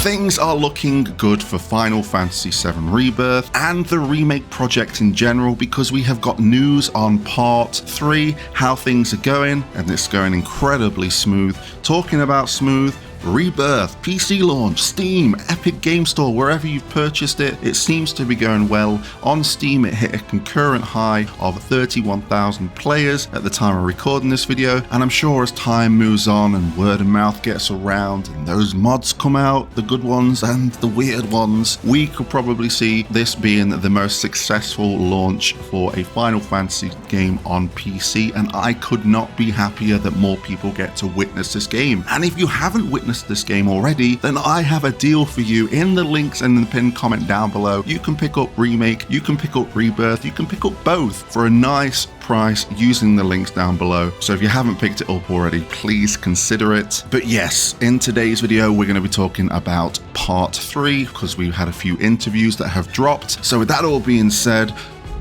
Things are looking good for Final Fantasy VII Rebirth and the remake project in general, because we have got news on part 3, how things are going, and it's going incredibly smooth. Talking about smooth, Rebirth, PC launch, Steam, Epic Game Store, wherever you've purchased it, it seems to be going well. On Steam, it hit a concurrent high of 31,000 players at the time of recording this video, and I'm sure as time moves on and word of mouth gets around and those mods come out, the good ones and the weird ones, we could probably see this being the most successful launch for a Final Fantasy game on PC, and I could not be happier that more people get to witness this game. And if you haven't witnessed this game already, then I have a deal for you. In the links and in the pinned comment down below, you can pick up Remake, you can pick up Rebirth, you can pick up both for a nice price using the links down below. So if you haven't picked it up already, please consider it. But yes, in today's video, we're going to be talking about part 3 because we've had a few interviews that have dropped. So with that all being said,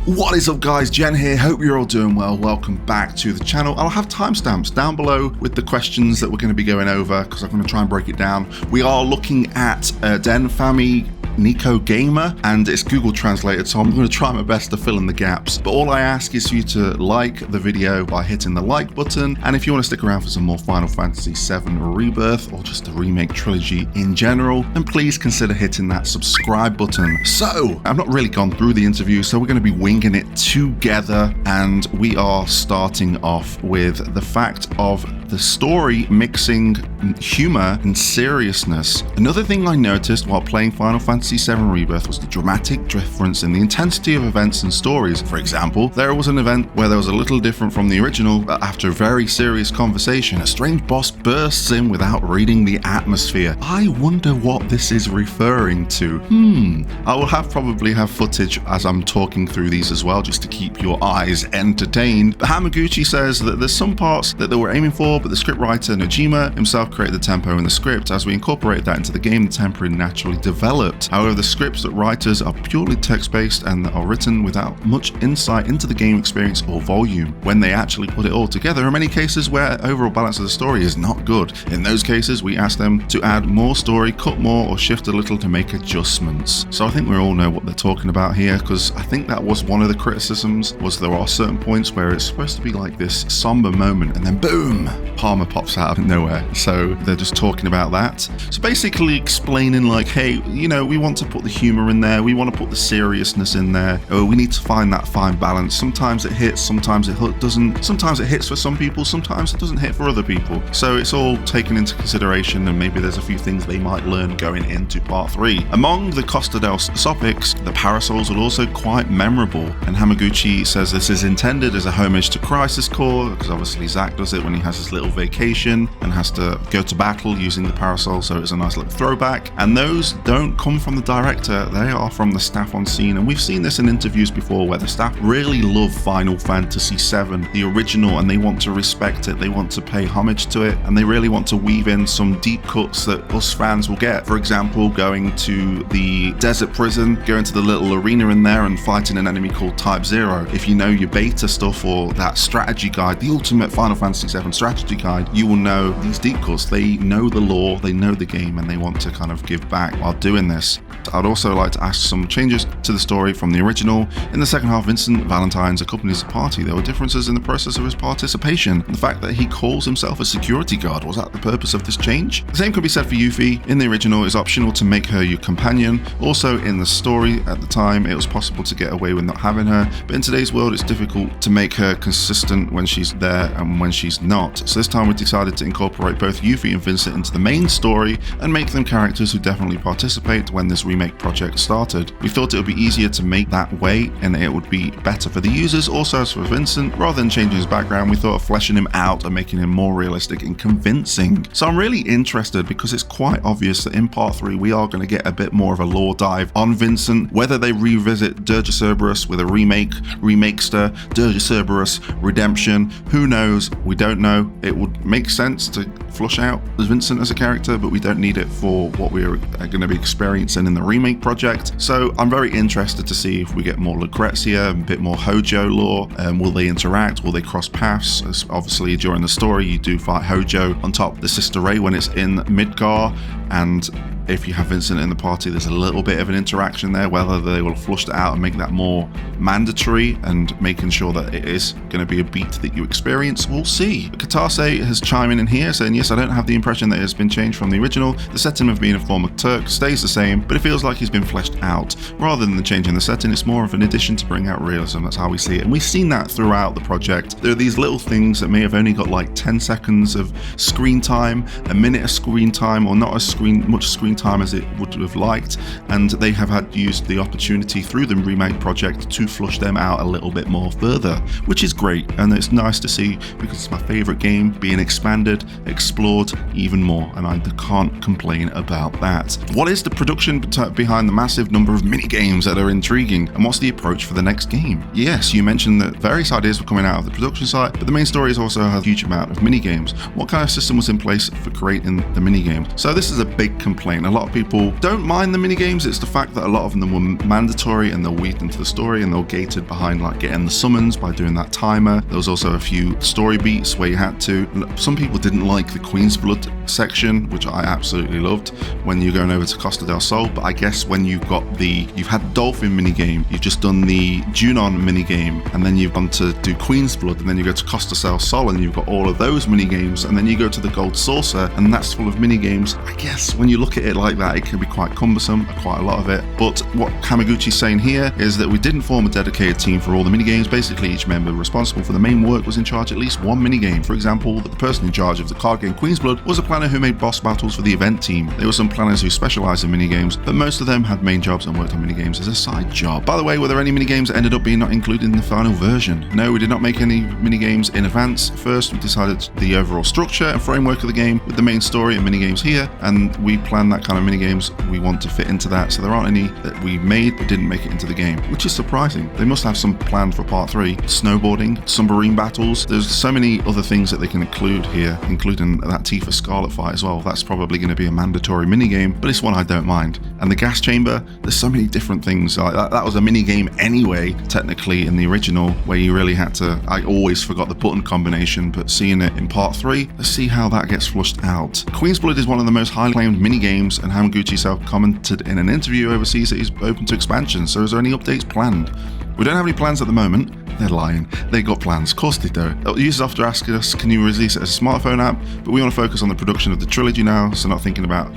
what is up guys, Jen here, hope you're all doing well. Welcome back to the channel. I'll have timestamps down below with the questions that we're going to be going over because I'm going to try and break it down. We are looking at Den Fami Nico Gamer, and it's Google translated, so I'm going to try my best to fill in the gaps. But all I ask is for you to like the video by hitting the like button, and if you want to stick around for some more Final Fantasy VII Rebirth or just the remake trilogy in general, then please consider hitting that subscribe button. So I've not really gone through the interview, so we're going to be winging it together, and we are starting off with the fact of the story mixing humor and seriousness. Another thing I noticed while playing Final Fantasy VII Rebirth was the dramatic difference in the intensity of events and stories. For example, there was an event where there was a little different from the original, but after a very serious conversation, a strange boss bursts in without reading the atmosphere. I wonder what this is referring to. I will probably have footage as I'm talking through these as well, just to keep your eyes entertained. But Hamaguchi says that there's some parts that they were aiming for, but the scriptwriter Nojima himself created the tempo in the script. As we incorporated that into the game, the tempo naturally developed. However, the scripts that writers are purely text-based and are written without much insight into the game experience or volume. When they actually put it all together, there are many cases where overall balance of the story is not good. In those cases, we ask them to add more story, cut more, or shift a little to make adjustments. So I think we all know what they're talking about here, because I think that was one of the criticisms, was there are certain points where it's supposed to be like this somber moment, and then boom, Palmer pops out of nowhere. So they're just talking about that. So basically explaining like, hey, you know, we want to put the humor in there, we want to put the seriousness in there, we need to find that fine balance. Sometimes it hits, sometimes it doesn't, sometimes it hits for some people, sometimes it doesn't hit for other people. So it's all taken into consideration, and maybe there's a few things they might learn going into part 3. Among the Costa del Sopics, the parasols are also quite memorable, and Hamaguchi says this is intended as a homage to Crisis Core, because obviously Zack does it when he has his little vacation and has to go to battle using the parasol, so it's a nice little throwback. And those don't come from the director, they are from the staff on scene, and we've seen this in interviews before where the staff really love Final Fantasy VII, the original, and they want to respect it, they want to pay homage to it, and they really want to weave in some deep cuts that us fans will get. For example, going to the desert prison, going to the little arena in there and fighting an enemy called Type 0. If you know your beta stuff or that strategy guide, the ultimate Final Fantasy VII strategy guide, you will know these deep cuts. They know the lore, they know the game, and they want to kind of give back while doing this. I'd also like to ask some changes to the story from the original. In the second half, Vincent Valentine's accompanies the party. There were differences in the process of his participation. The fact that he calls himself a security guard, was that the purpose of this change? The same could be said for Yuffie. In the original, it's optional to make her your companion. Also, in the story at the time, it was possible to get away with not having her, but in today's world, it's difficult to make her consistent when she's there and when she's not. So this time we decided to incorporate both Yuffie and Vincent into the main story and make them characters who definitely participate when this remake project started. We thought it would be easier to make that way, and it would be better for the users. Also, as for Vincent, rather than changing his background, we thought of fleshing him out and making him more realistic and convincing. So I'm really interested, because it's quite obvious that in part 3 we are going to get a bit more of a lore dive on Vincent. Whether they revisit Dirge Cerberus with a remakester, Dirge Cerberus Redemption, who knows? We don't know. It would make sense to flush out Vincent as a character, but we don't need it for what we're going to be experiencing in the remake project. So I'm very interested to see if we get more Lucrezia, a bit more Hojo lore. Will they interact? Will they cross paths? As obviously during the story you do fight Hojo on top of the Sister Ray when it's in Midgar, and if you have Vincent in the party, there's a little bit of an interaction there. Whether they will flush that out and make that more mandatory and making sure that it is going to be a beat that you experience, we'll see. Katase has chimed in here saying, yes, I don't have the impression that it has been changed from the original. The setting of being a former Turk stays the same, but it feels like he's been fleshed out. Rather than changing the setting, it's more of an addition to bring out realism. That's how we see it. And we've seen that throughout the project. There are these little things that may have only got like 10 seconds of screen time, a minute of screen time, or not as much screen time as it would have liked, and they have had used the opportunity through the remake project to flush them out a little bit more further, which is great, and it's nice to see because it's my favorite game being expanded, explored even more, and I can't complain about that. What is the production behind the massive number of mini games that are intriguing, and what's the approach for the next game? Yes, you mentioned that various ideas were coming out of the production site, but the main story has also had a huge amount of mini games. What kind of system was in place for creating the mini games? So this is a big complaint. A lot of people don't mind the mini games. It's the fact that a lot of them were mandatory and they're weaved into the story and they're gated behind like getting the summons by doing that timer. There was also a few story beats where you had to. Some people didn't like the Queen's Blood section, which I absolutely loved, when you're going over to Costa del Sol. But I guess when you've had the Dolphin mini game, you've just done the Junon mini game, and then you've gone to do Queen's Blood, and then you go to Costa del Sol and you've got all of those mini games, and then you go to the Gold Saucer and that's full of mini games. I guess when you look at it like that, it can be quite cumbersome, quite a lot of it. But what Hamaguchi's saying here is that we didn't form a dedicated team for all the mini games. Basically, each member responsible for the main work was in charge of at least one mini game. For example, the person in charge of the card game Queen's Blood was a planner who made boss battles for the event team. There were some planners who specialised in mini games, but most of them had main jobs and worked on mini games as a side job. By the way, were there any mini games that ended up being not included in the final version? No, we did not make any mini games in advance. First, we decided the overall structure and framework of the game with the main story and mini games here, and we planned that kind of mini games we want to fit into that. So there aren't any that we made but didn't make it into the game, which is surprising. They must have some planned for part 3. Snowboarding, submarine battles. There's so many other things that they can include here, including that Tifa Scarlet fight as well. That's probably going to be a mandatory mini game, but it's one I don't mind. And the gas chamber, there's so many different things. Like that was a mini game anyway, technically in the original, where you really had to. I always forgot the button combination, but seeing it in part 3, let's see how that gets flushed out. Queen's Blood is one of the most highly claimed mini games, and Hamaguchi self commented in an interview overseas that he's open to expansion. So is there any updates planned? We don't have any plans at the moment. They're lying. They got plans. Of course they don't. Users often ask us, can you release it as a smartphone app? But we want to focus on the production of the trilogy now, so not thinking about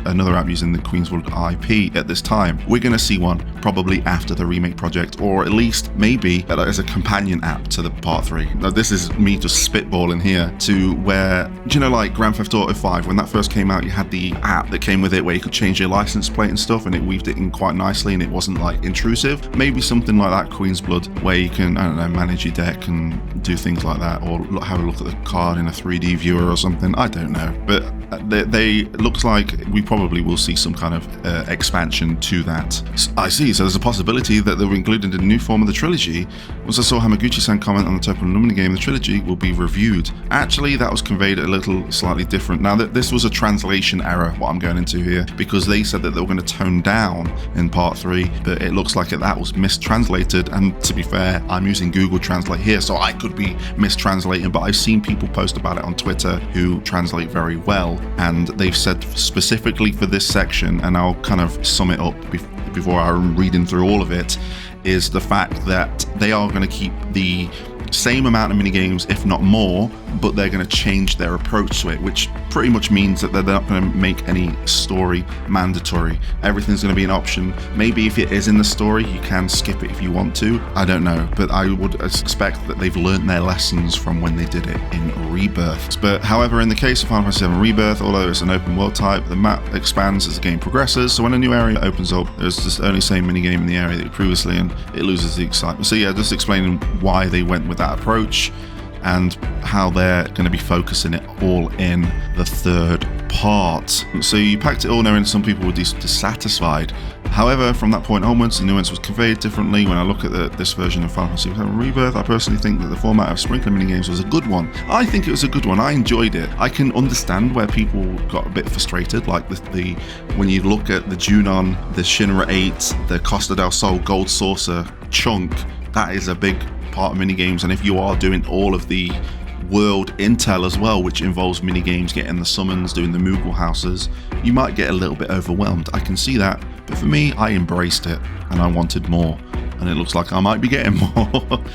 another app using the Queen's Blood IP at this time. We're going to see one probably after the remake project, or at least maybe as a companion app to the part 3. Now, this is me just spitballing here to where, like Grand Theft Auto 5, when that first came out, you had the app that came with it where you could change your license plate and stuff, and it weaved it in quite nicely and it wasn't like intrusive. Maybe something like that, Queen's Blood, where you can, I don't know, manage your deck and do things like that, or have a look at the card in a 3D viewer or something. I don't know, but they looks like we probably will see some kind of expansion to that. I see. So there's a possibility that they'll be included in a new form of the trilogy. Once I saw Hamaguchi-san comment on the Topo Lumina game, the trilogy will be reviewed. Actually, that was conveyed a little slightly different. Now, this was a translation error, what I'm going into here, because they said that they were going to tone down in part 3, but it looks like that was mistranslated. And to be fair, I'm using Google Translate here, so I could be mistranslating, but I've seen people post about it on Twitter who translate very well, and they've said specifically for this section, and I'll kind of sum it up before I'm reading through all of it, is the fact that they are going to keep the same amount of minigames, if not more, but they're going to change their approach to it, which pretty much means that they're not going to make any story mandatory. Everything's going to be an option. Maybe if it is in the story, you can skip it if you want to. I don't know, but I would expect that they've learned their lessons from when they did it in Rebirth. But however, in the case of Final Fantasy VII Rebirth, although it's an open world type, the map expands as the game progresses, so when a new area opens up, there's just only the same minigame in the area that you previously, and it loses the excitement. So yeah, just explaining why they went with that approach and how they're going to be focusing it all in the third part. So you packed it all knowing some people were dissatisfied. However, from that point onwards, the nuance was conveyed differently. When I look at this version of Final Fantasy VII Rebirth, I personally think that the format of sprinkling minigames was a good one. I think it was a good one. I enjoyed it. I can understand where people got a bit frustrated, like the when you look at the Junon, the Shinra 8, the Costa del Sol Gold Saucer chunk, that is a big part of minigames, and if you are doing all of the world intel as well, which involves mini games, getting the summons, doing the Moogle houses, you might get a little bit overwhelmed. I can see that, but for me, I embraced it and I wanted more. And it looks like I might be getting more.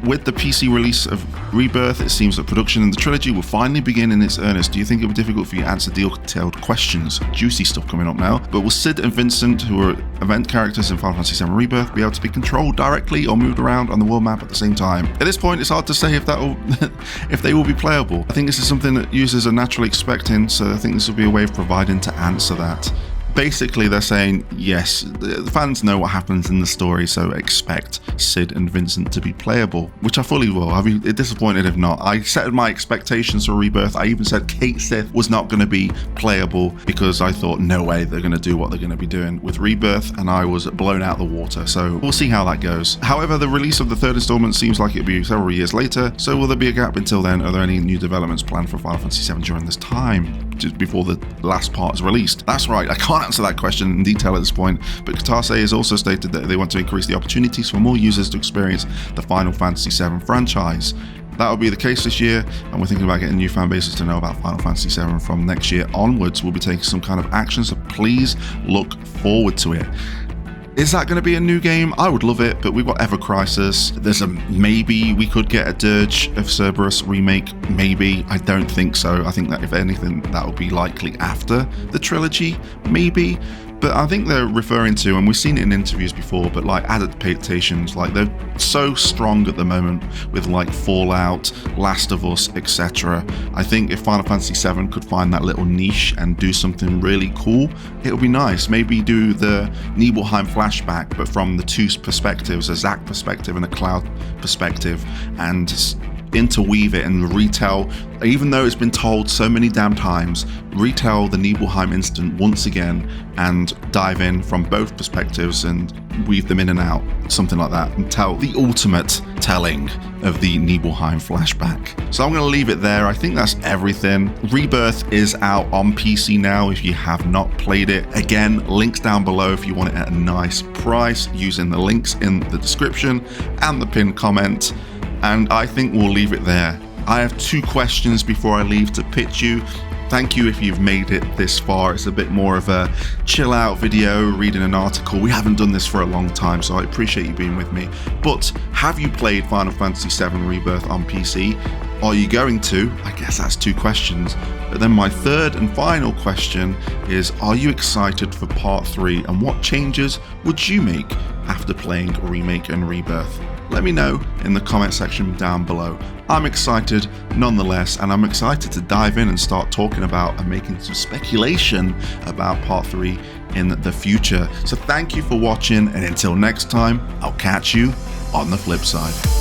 With the PC release of Rebirth, it seems that production in the trilogy will finally begin in its earnest. Do you think it will be difficult for you to answer detailed questions? Juicy stuff coming up now. But will Cid and Vincent, who are event characters in Final Fantasy VII Rebirth, be able to be controlled directly or moved around on the world map at the same time? At this point, it's hard to say if if they will be playable. I think this is something that users are naturally expecting, so I think this will be a way of providing to answer that. Basically, they're saying, yes, the fans know what happens in the story, so expect Cid and Vincent to be playable, which I fully will. I'll be disappointed if not. I set my expectations for Rebirth. I even said Cait Sith was not going to be playable because I thought, no way they're going to do what they're going to be doing with Rebirth, and I was blown out the water. So we'll see how that goes. However, the release of the third installment seems like it'll be several years later, so will there be a gap until then? Are there any new developments planned for Final Fantasy VII during this time, just before the last part is released? That's right, I can't answer that question in detail at this point, but Katase has also stated that they want to increase the opportunities for more users to experience the Final Fantasy VII franchise. That will be the case this year, and we're thinking about getting new fan bases to know about Final Fantasy VII from next year onwards. We'll be taking some kind of action, so please look forward to it. Is that going to be a new game? I would love it, but we've got Ever Crisis. There's a maybe we could get a Dirge of Cerberus remake. Maybe. I don't think so. I think that if anything, that would be likely after the trilogy. Maybe. But I think they're referring to, and we've seen it in interviews before, but like adaptations, like they're so strong at the moment with like Fallout, Last of Us, etc. I think if Final Fantasy VII could find that little niche and do something really cool, it would be nice. Maybe do the Nibelheim flashback, but from the two perspectives, a Zack perspective and a Cloud perspective, and interweave it and retell, even though it's been told so many damn times, retell the Nibelheim incident once again and dive in from both perspectives and weave them in and out, something like that, and tell the ultimate telling of the Nibelheim flashback. So I'm going to leave it there. I think that's everything. Rebirth is out on PC now if you have not played it. Again, links down below if you want it at a nice price using the links in the description and the pinned comment. And I think we'll leave it there. I have two questions before I leave to pitch you. Thank you if you've made it this far. It's a bit more of a chill out video, reading an article. We haven't done this for a long time, so I appreciate you being with me. But have you played Final Fantasy VII Rebirth on PC? Are you going to? I guess that's two questions. But then my third and final question is, are you excited for part 3, and what changes would you make after playing Remake and Rebirth? Let me know in the comment section down below. I'm excited nonetheless, and I'm excited to dive in and start talking about and making some speculation about part 3 in the future. So thank you for watching, and until next time, I'll catch you on the flip side.